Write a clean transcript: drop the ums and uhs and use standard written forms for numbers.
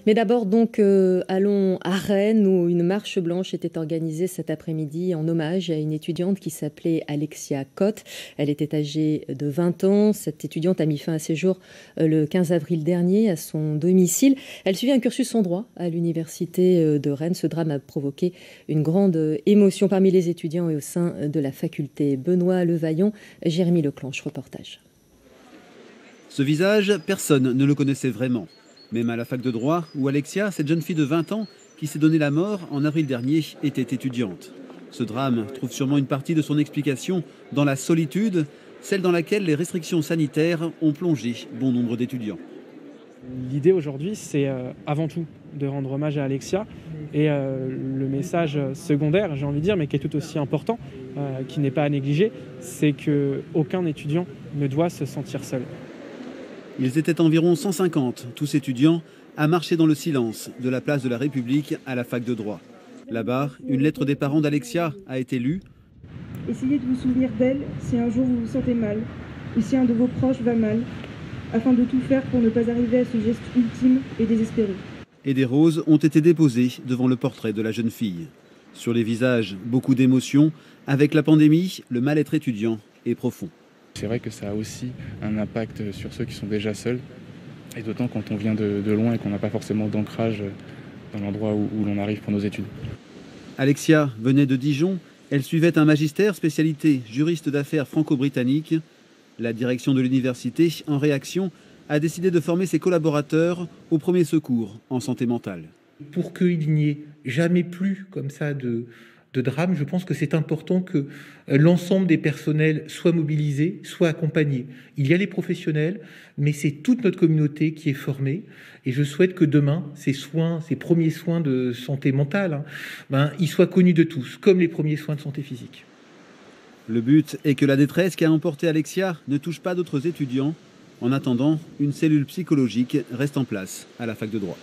Mais d'abord donc, allons à Rennes où une marche blanche était organisée cet après-midi en hommage à une étudiante qui s'appelait Alexia Cotte. Elle était âgée de 20 ans. Cette étudiante a mis fin à ses jours le 15 avril dernier à son domicile. Elle suivait un cursus en droit à l'université de Rennes. Ce drame a provoqué une grande émotion parmi les étudiants et au sein de la faculté. Benoît Levaillon, Jérémy Leclanche, reportage. Ce visage, personne ne le connaissait vraiment. Même à la fac de droit, où Alexia, cette jeune fille de 20 ans, qui s'est donné la mort en avril dernier, était étudiante. Ce drame trouve sûrement une partie de son explication dans la solitude, celle dans laquelle les restrictions sanitaires ont plongé bon nombre d'étudiants. L'idée aujourd'hui, c'est avant tout de rendre hommage à Alexia. Et le message secondaire, j'ai envie de dire, mais qui est tout aussi important, qui n'est pas à négliger, c'est qu'aucun étudiant ne doit se sentir seul. Ils étaient environ 150, tous étudiants, à marcher dans le silence de la place de la République à la fac de droit. Là-bas, une lettre des parents d'Alexia a été lue. Essayez de vous souvenir d'elle si un jour vous vous sentez mal, ou si un de vos proches va mal, afin de tout faire pour ne pas arriver à ce geste ultime et désespéré. Et des roses ont été déposées devant le portrait de la jeune fille. Sur les visages, beaucoup d'émotions. Avec la pandémie, le mal-être étudiant est profond. C'est vrai que ça a aussi un impact sur ceux qui sont déjà seuls, et d'autant quand on vient de loin et qu'on n'a pas forcément d'ancrage dans l'endroit où l'on arrive pour nos études. Alexia venait de Dijon, elle suivait un magistère spécialité juriste d'affaires franco-britannique. La direction de l'université, en réaction, a décidé de former ses collaborateurs au premier secours en santé mentale. Pour qu'il n'y ait jamais plus comme ça de drame, je pense que c'est important que l'ensemble des personnels soient mobilisés, soient accompagnés. Il y a les professionnels, mais c'est toute notre communauté qui est formée. Et je souhaite que demain, ces premiers soins de santé mentale, ils soient connus de tous, comme les premiers soins de santé physique. Le but est que la détresse qui a emporté Alexia ne touche pas d'autres étudiants. En attendant, une cellule psychologique reste en place à la fac de droit.